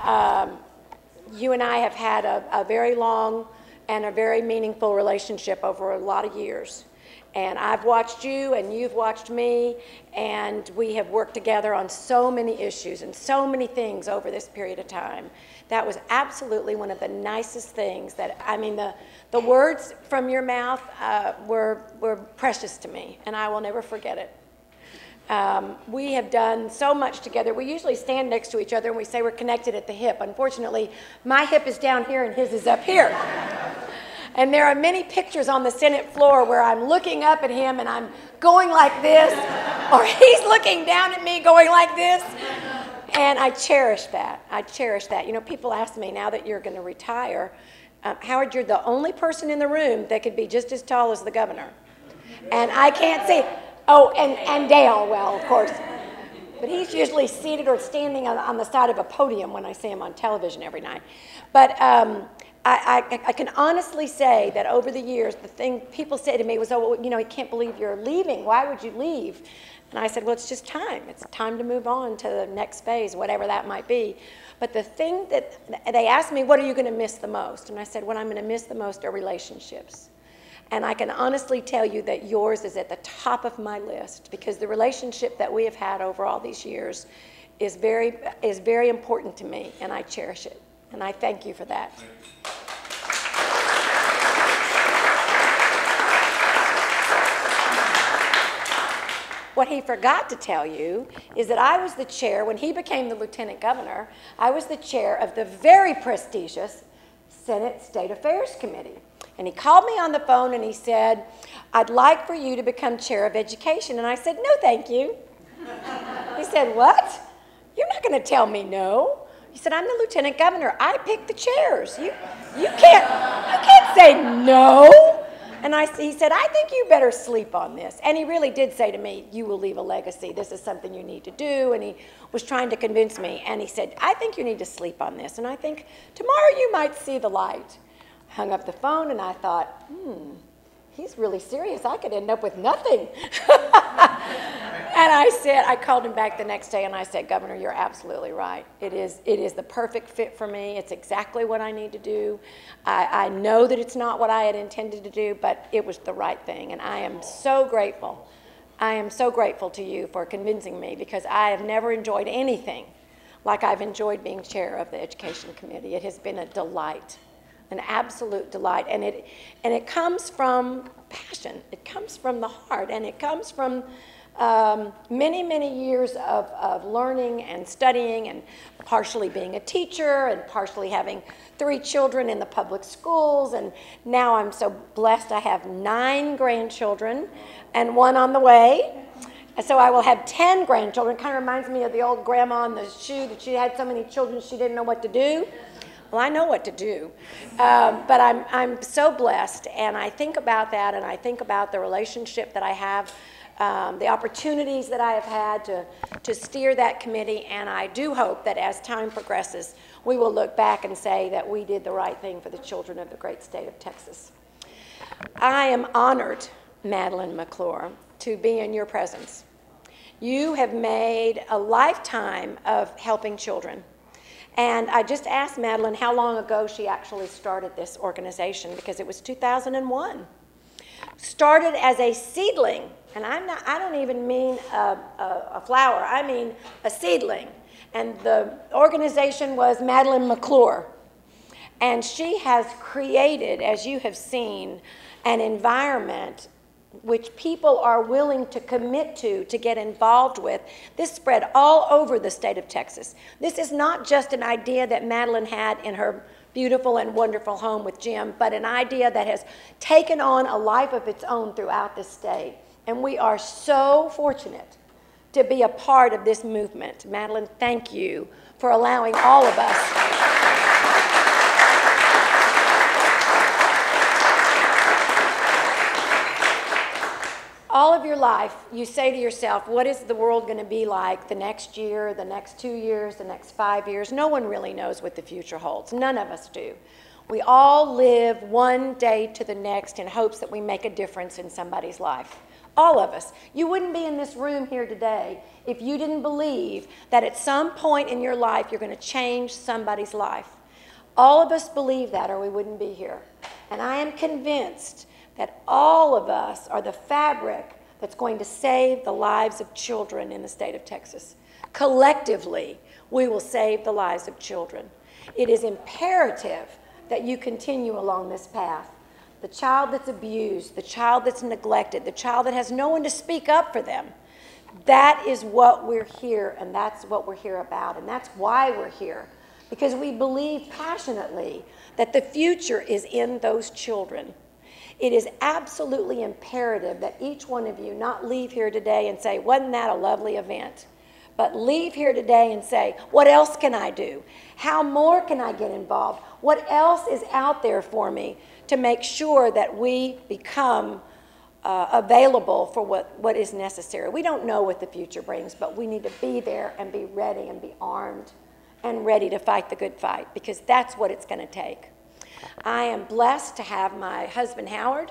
You and I have had a very long and a very meaningful relationship over a lot of years. And I've watched you and you've watched me, and we have worked together on so many issues and so many things over this period of time. That was absolutely one of the nicest things that, I mean, the words from your mouth were precious to me, and I will never forget it. We have done so much together. We usually stand next to each other and we say we're connected at the hip. Unfortunately, my hip is down here and his is up here. And there are many pictures on the Senate floor where I'm looking up at him and I'm going like this, or he's looking down at me going like this. And I cherish that. I cherish that. You know, people ask me, now that you're going to retire, Howard, you're the only person in the room that could be just as tall as the governor. And I can't see. Oh, and Dale, well, of course. But he's usually seated or standing on the side of a podium when I see him on television every night. But I can honestly say that over the years, the thing people say to me was, oh, well, you know, I can't believe you're leaving. Why would you leave? And I said, well, it's just time. It's time to move on to the next phase, whatever that might be. But the thing that they asked me, what are you going to miss the most? And I said, what I'm going to miss the most are relationships. And I can honestly tell you that yours is at the top of my list, because the relationship that we have had over all these years is very important to me, and I cherish it. And I thank you for that. What he forgot to tell you is that I was the chair, when he became the lieutenant governor, I was the chair of the very prestigious Senate State Affairs Committee. And he called me on the phone and he said, I'd like for you to become chair of education. And I said, no, thank you. He said, what? You're not going to tell me no. He said, I'm the lieutenant governor. I pick the chairs. You can't say no. And he said, I think you better sleep on this. And he really did say to me, you will leave a legacy. This is something you need to do. And he was trying to convince me. And he said, I think you need to sleep on this. And I think tomorrow you might see the light. Hung up the phone and I thought, he's really serious. I could end up with nothing. And I called him back the next day and I said, Governor, you're absolutely right. It is the perfect fit for me. It's exactly what I need to do. I know that it's not what I had intended to do, but it was the right thing. And I am so grateful. I am so grateful to you for convincing me, because I have never enjoyed anything like I've enjoyed being chair of the Education Committee. It has been a delight. An absolute delight, and it comes from passion. It comes from the heart, and it comes from many, many years of learning and studying, and partially being a teacher, and partially having 3 children in the public schools, and now I'm so blessed I have 9 grandchildren and 1 on the way. And so I will have 10 grandchildren. It kind of reminds me of the old grandma in the shoe, that she had so many children she didn't know what to do. Well, I know what to do, but I'm so blessed, and I think about that, and I think about the relationship that I have, the opportunities that I have had to steer that committee, and I do hope that as time progresses, we will look back and say that we did the right thing for the children of the great state of Texas. I am honored, Madeline McClure, to be in your presence. You have made a lifetime of helping children. And I just asked Madeline how long ago she actually started this organization, because it was 2001. Started as a seedling, and I don't even mean a flower, I mean a seedling. And the organization was Madeline McClure. And she has created, as you have seen, an environment which people are willing to commit to get involved with. This spread all over the state of Texas. This is not just an idea that Madeline had in her beautiful and wonderful home with Jim, but an idea that has taken on a life of its own throughout this state. And we are so fortunate to be a part of this movement. Madeline, thank you for allowing all of us all of your life, you say to yourself, what is the world going to be like the next year, the next 2 years, the next 5 years? No one really knows what the future holds. None of us do. We all live one day to the next in hopes that we make a difference in somebody's life. All of us. You wouldn't be in this room here today if you didn't believe that at some point in your life you're going to change somebody's life. All of us believe that, or we wouldn't be here. And I am convinced that all of us are the fabric that's going to save the lives of children in the state of Texas. Collectively, we will save the lives of children. It is imperative that you continue along this path. The child that's abused, the child that's neglected, the child that has no one to speak up for them, that is what we're here, and that's what we're here about, and that's why we're here. Because we believe passionately that the future is in those children. It is absolutely imperative that each one of you not leave here today and say, wasn't that a lovely event? But leave here today and say, what else can I do? How more can I get involved? What else is out there for me to make sure that we become available for what is necessary? We don't know what the future brings, but we need to be there and be ready and be armed and ready to fight the good fight, because that's what it's going to take. I am blessed to have my husband Howard,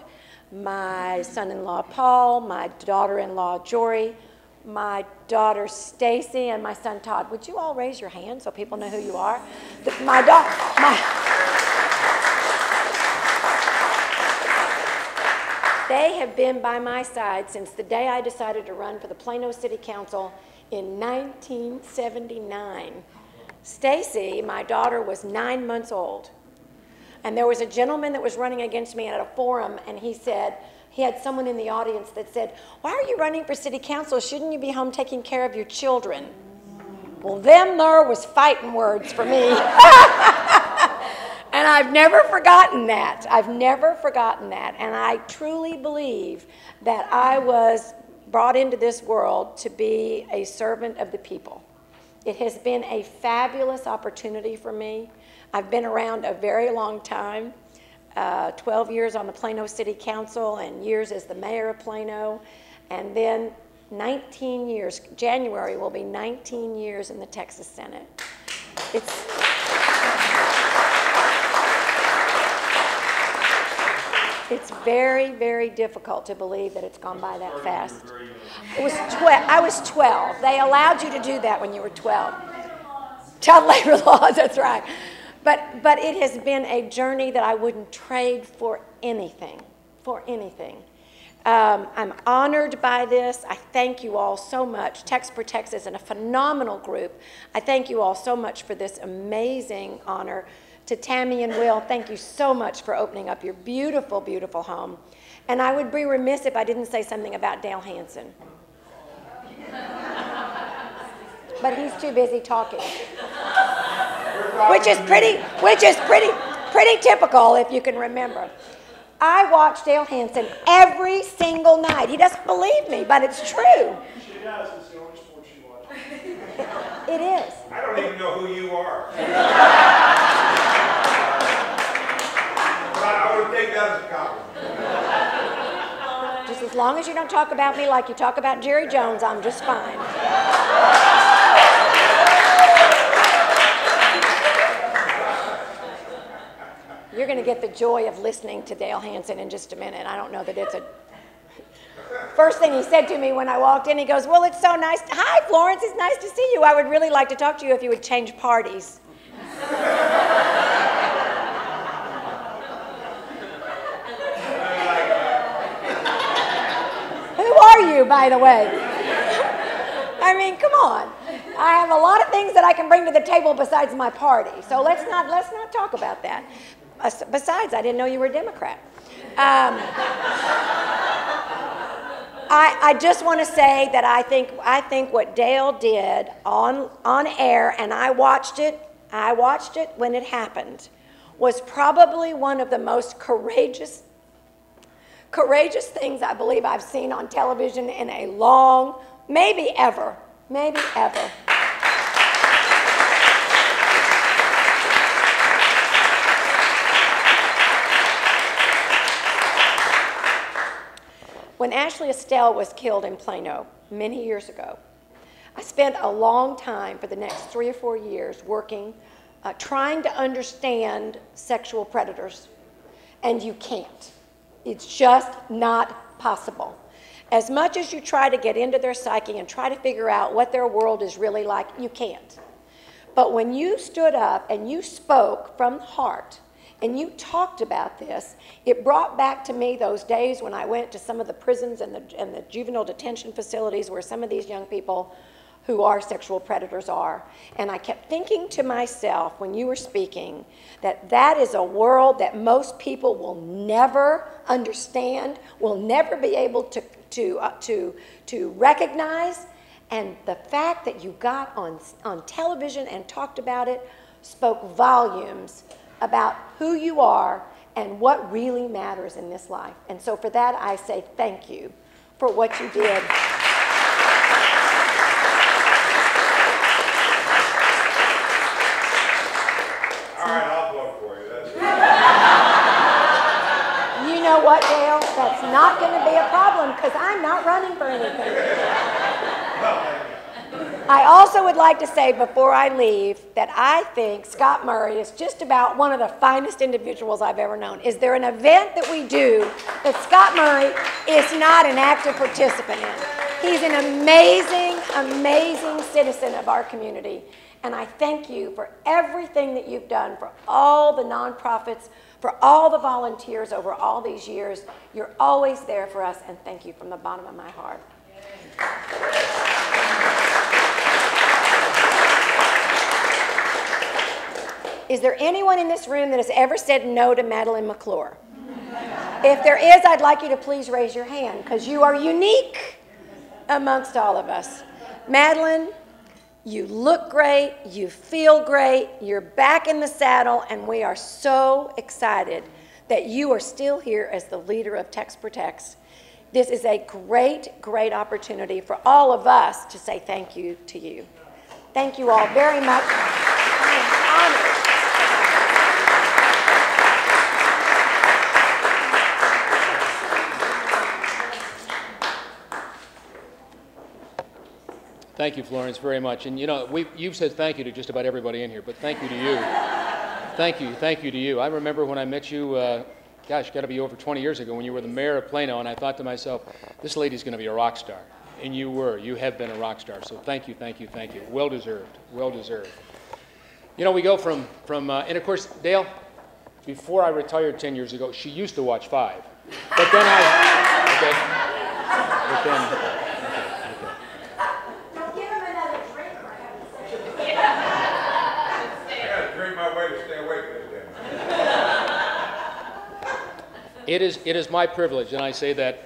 my son-in-law Paul, my daughter-in-law Jory, my daughter Stacy, and my son Todd. Would you all raise your hand so people know who you are? They have been by my side since the day I decided to run for the Plano City Council in 1979. Stacy, my daughter, was 9 months old. And there was a gentleman that was running against me at a forum, and he said, he had someone in the audience that said, why are you running for city council? Shouldn't you be home taking care of your children? Well, them there was fighting words for me. And I've never forgotten that. I've never forgotten that. And I truly believe that I was brought into this world to be a servant of the people. It has been a fabulous opportunity for me. I've been around a very long time, 12 years on the Plano City Council and years as the mayor of Plano, and then 19 years, January will be 19 years in the Texas Senate. It's very, very difficult to believe that it's gone by that fast. I was 12. They allowed you to do that when you were 12. Child labor laws, that's right. But it has been a journey that I wouldn't trade for anything, I'm honored by this. I thank you all so much. TexProtects is a phenomenal group. I thank you all so much for this amazing honor. To Tammy and Will, thank you so much for opening up your beautiful, beautiful home. And I would be remiss if I didn't say something about Dale Hansen. But he's too busy talking. Which is pretty typical, if you can remember. I watch Dale Hansen every single night. He doesn't believe me, but it's true. She does. It's the only sport she watches. It is. I don't even know who you are. I would take that as a compliment. Just as long as you don't talk about me like you talk about Jerry Jones, I'm just fine. You're going to get the joy of listening to Dale Hansen in just a minute. I don't know that it's a... First thing he said to me when I walked in, he goes, well, it's so nice. Hi, Florence, it's nice to see you. I would really like to talk to you if you would change parties. Who are you, by the way? I mean, come on. I have a lot of things that I can bring to the table besides my party. So let's not talk about that. Besides, I didn't know you were a Democrat. I just want to say that I think what Dale did on air, and I watched it when it happened, was probably one of the most courageous things I believe I've seen on television in a long, maybe ever. When Ashley Estelle was killed in Plano many years ago, I spent a long time for the next 3 or 4 years working, trying to understand sexual predators, and you can't. It's just not possible. As much as you try to get into their psyche and try to figure out what their world is really like, you can't. But when you stood up and you spoke from the heart and you talked about this, it brought back to me those days when I went to some of the prisons and the juvenile detention facilities where some of these young people who are sexual predators are. And I kept thinking to myself when you were speaking that that is a world that most people will never understand, will never be able to recognize. And the fact that you got on television and talked about it spoke volumes about who you are and what really matters in this life. And so for that, I say thank you for what you did. All right, I'll vote for you. That's You know what, Dale? That's not going to be a problem because I'm not running for anything. I also would like to say before I leave that I think Scott Murray is just about one of the finest individuals I've ever known. Is there an event that we do that Scott Murray is not an active participant in? He's an amazing, amazing citizen of our community. And I thank you for everything that you've done, for all the nonprofits, for all the volunteers over all these years. You're always there for us, and thank you from the bottom of my heart. Is there anyone in this room that has ever said no to Madeline McClure? If there is, I'd like you to please raise your hand, because you are unique amongst all of us. Madeline, you look great, you feel great, you're back in the saddle, and we are so excited that you are still here as the leader of TexProtects. This is a great, great opportunity for all of us to say thank you to you. Thank you all very much. I am honored. Thank you, Florence, very much. And you know, you've said thank you to just about everybody in here, but thank you to you. Thank you to you. I remember when I met you, gosh, got to be over 20 years ago when you were the mayor of Plano, and I thought to myself, this lady's going to be a rock star. And you were. You have been a rock star. So thank you, thank you, thank you. Well deserved. Well deserved. You know, we go from and of course, Dale, before I retired 10 years ago, she used to watch 5. But then It is my privilege, and I say that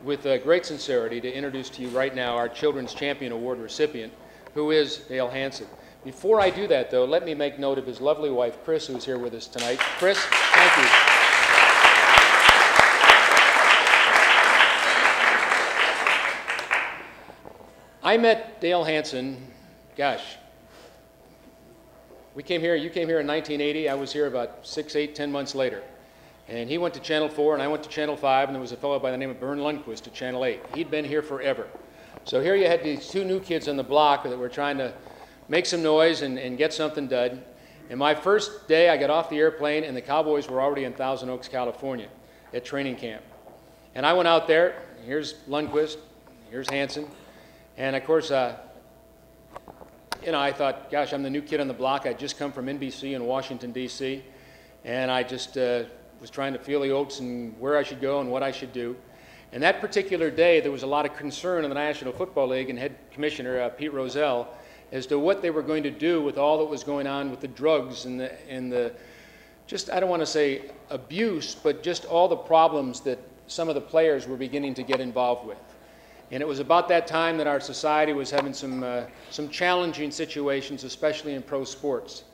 with great sincerity, to introduce to you right now our Children's Champion Award recipient, who is Dale Hansen. Before I do that, though, let me make note of his lovely wife, Chris, who's here with us tonight. Chris, thank you. I met Dale Hansen, gosh, you came here in 1980. I was here about 6, 8, 10 months later. And he went to Channel 4, and I went to Channel 5, and there was a fellow by the name of Vern Lundquist at Channel 8. He'd been here forever. So here you had these 2 new kids on the block that were trying to make some noise and get something done. And my first day, I got off the airplane, and the Cowboys were already in Thousand Oaks, California at training camp. And I went out there. Here's Lundquist. Here's Hansen. And, of course, you know, I thought, gosh, I'm the new kid on the block. I'd just come from NBC in Washington, D.C., and I just was trying to feel the oats and where I should go and what I should do. And that particular day, there was a lot of concern in the National Football League and head commissioner, Pete Rozelle, as to what they were going to do with all that was going on with the drugs and the just, I don't want to say abuse, but just all the problems that some of the players were beginning to get involved with. And it was about that time that our society was having some challenging situations, especially in pro sports.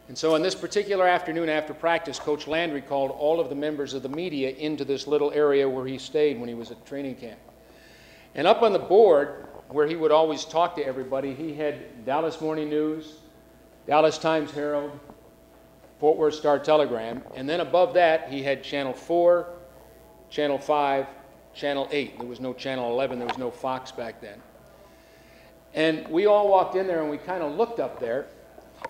And so on this particular afternoon after practice, Coach Landry called all of the members of the media into this little area where he stayed when he was at training camp. And up on the board, where he would always talk to everybody, he had Dallas Morning News, Dallas Times-Herald, Fort Worth Star-Telegram, and then above that, he had Channel 4, Channel 5, Channel 8. There was no Channel 11, there was no Fox back then. And we all walked in there and we kind of looked up there,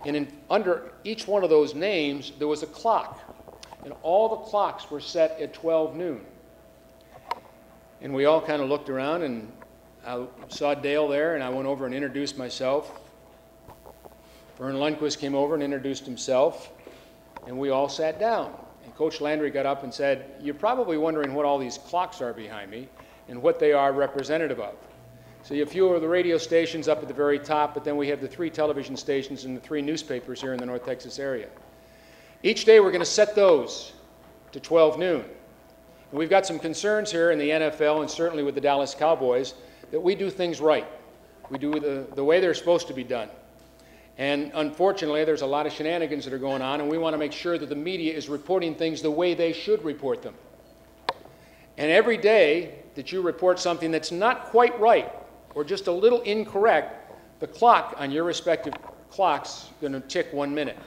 and under each one of those names, there was a clock. And all the clocks were set at 12 noon. And we all kind of looked around, and I saw Dale there, and I went over and introduced myself. Vern Lundquist came over and introduced himself, and we all sat down. And Coach Landry got up and said, "You're probably wondering what all these clocks are behind me and what they are representative of. So you have a few of the radio stations up at the very top, but then we have the 3 television stations and the 3 newspapers here in the North Texas area. Each day we're going to set those to 12 noon. And we've got some concerns here in the NFL and certainly with the Dallas Cowboys that we do things right. We do the way they're supposed to be done. And unfortunately, there's a lot of shenanigans that are going on, and we want to make sure that the media is reporting things the way they should report them. And every day that you report something that's not quite right or just a little incorrect, the clock on your respective clock's going to tick 1 minute.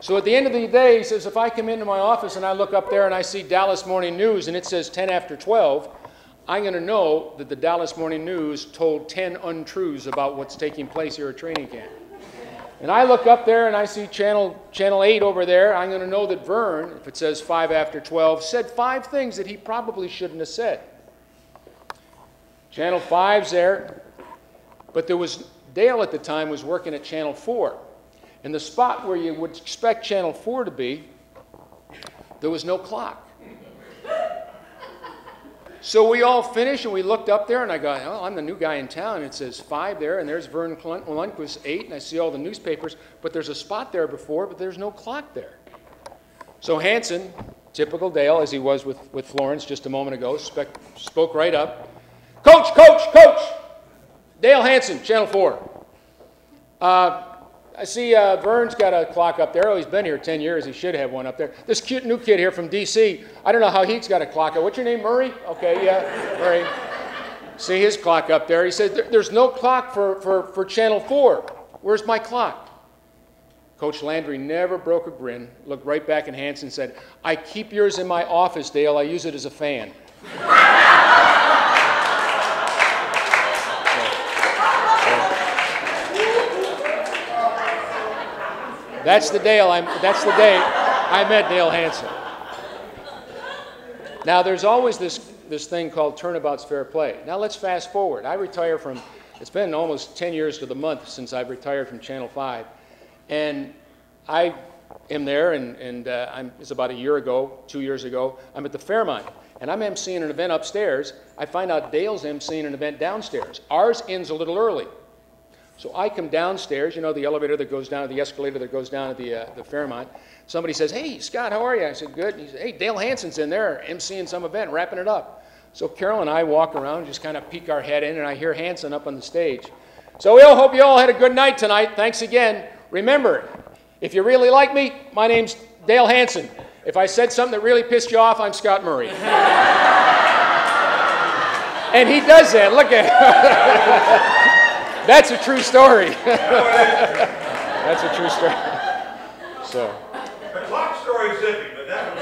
So at the end of the day, he says, if I come into my office and I look up there and I see Dallas Morning News and it says 10 after 12, I'm going to know that the Dallas Morning News told 10 untruths about what's taking place here at training camp. And I look up there and I see channel 8 over there, I'm going to know that Vern, if it says 5 after 12, said 5 things that he probably shouldn't have said. Channel 5's there, but there was, Dale at the time was working at Channel 4. And the spot where you would expect Channel 4 to be, there was no clock. So we all finished and we looked up there and I go, oh, I'm the new guy in town. It says 5 there and there's Vern Lundquist 8 and I see all the newspapers, but there's a spot there before, but there's no clock there. So Hanson, typical Dale as he was with Florence just a moment ago, spoke right up. Coach, coach, coach! Dale Hanson, Channel 4. I see Vern's got a clock up there. Oh, he's been here 10 years. He should have one up there. This cute new kid here from D.C., I don't know how he's got a clock. What's your name, Murray? Okay, yeah, Murray. See his clock up there. He said, there's no clock for Channel 4. Where's my clock? Coach Landry never broke a grin, looked right back at Hanson and said, I keep yours in my office, Dale. I use it as a fan. That's the day I met Dale Hanson. Now, there's always this thing called turnabout's fair play. Now, let's fast forward. I retire from, it's been almost 10 years to the month since I've retired from Channel 5. And I am there, and it's about a year ago, 2 years ago, I'm at the Fairmont. And I'm emceeing an event upstairs. I find out Dale's emceeing an event downstairs. Ours ends a little early. So I come downstairs, you know, the elevator that goes down, the escalator that goes down at the Fairmont. Somebody says, hey, Scott, how are you? I said, good. And he said, hey, Dale Hanson's in there, emceeing some event, wrapping it up. So Carol and I walk around, just kind of peek our head in, and I hear Hanson up on the stage. So we all hope you all had a good night tonight. Thanks again. Remember, if you really like me, my name's Dale Hanson. If I said something that really pissed you off, I'm Scott Murray. And he does that. Look at him. That's a true story. That's a true story. So. The clock story is zippy, but that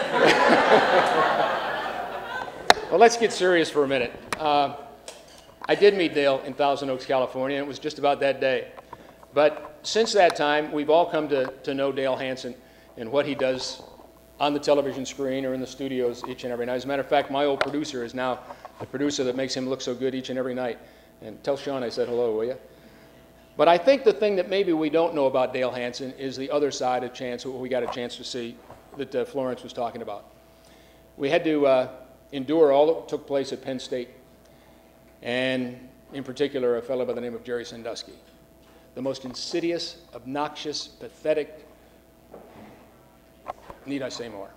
was... Well, let's get serious for a minute. I did meet Dale in Thousand Oaks, California, and it was just about that day. But since that time, we've all come to know Dale Hanson and what he does on the television screen or in the studios each and every night. As a matter of fact, my old producer is now the producer that makes him look so good each and every night. And tell Sean I said hello, will you? But I think the thing that maybe we don't know about Dale Hanson is the other side of chance, what we got a chance to see that Florence was talking about. We had to endure all that took place at Penn State, and in particular, a fellow by the name of Jerry Sandusky. The most insidious, obnoxious, pathetic, need I say more?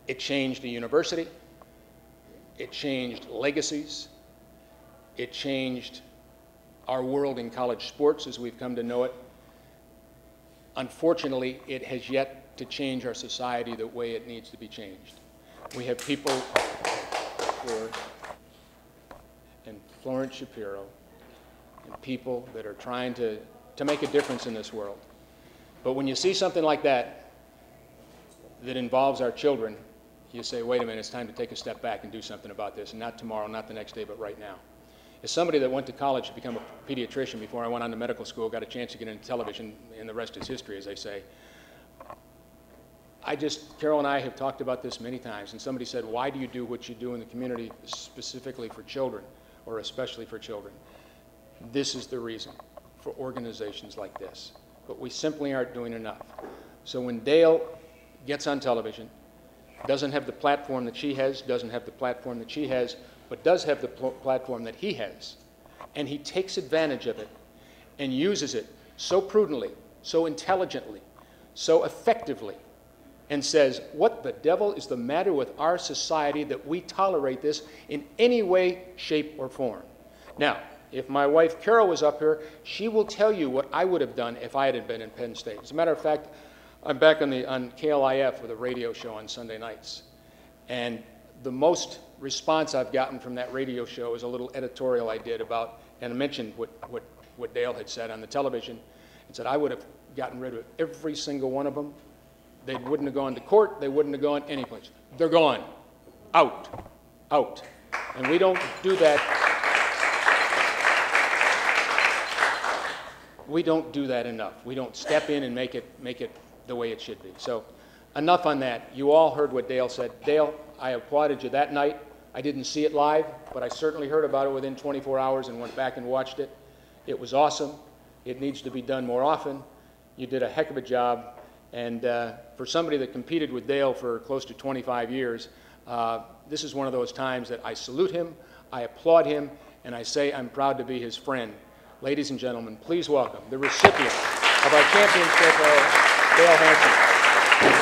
It changed the university. It changed legacies. It changed our world in college sports as we've come to know it. Unfortunately, it has yet to change our society the way it needs to be changed. We have people, and Florence Shapiro, and people that are trying to make a difference in this world. But when you see something like that involves our children, you say, wait a minute, it's time to take a step back and do something about this, and not tomorrow, not the next day, but right now. As somebody that went to college to become a pediatrician before I went on to medical school, got a chance to get into television, and the rest is history, as they say, Carol and I have talked about this many times, and somebody said, why do you do what you do in the community specifically for children, or especially for children? This is the reason for organizations like this. But we simply aren't doing enough. So when Dale gets on television, doesn't have the platform that she has, doesn't have the platform that she has, but does have the platform that he has, and he takes advantage of it and uses it so prudently, so intelligently, so effectively, and says, what the devil is the matter with our society that we tolerate this in any way, shape, or form? Now, if my wife Carol was up here, she will tell you what I would have done if I had been in Penn State. As a matter of fact, I'm back on KLIF with a radio show on Sunday nights. And the most response I've gotten from that radio show is a little editorial I did about, and I mentioned what Dale had said on the television, and said I would have gotten rid of every single one of them. They wouldn't have gone to court. They wouldn't have gone anyplace. They're gone. Out. Out. And we don't do that. We don't do that enough. We don't step in and make it the way it should be. So enough on that. You all heard what Dale said. Dale, I applauded you that night. I didn't see it live, but I certainly heard about it within 24 hours and went back and watched it. It was awesome. It needs to be done more often. You did a heck of a job. And for somebody that competed with Dale for close to 25 years, this is one of those times that I salute him, I applaud him, and I say I'm proud to be his friend. Ladies and gentlemen, please welcome the recipient of our championship, Dale Hansen.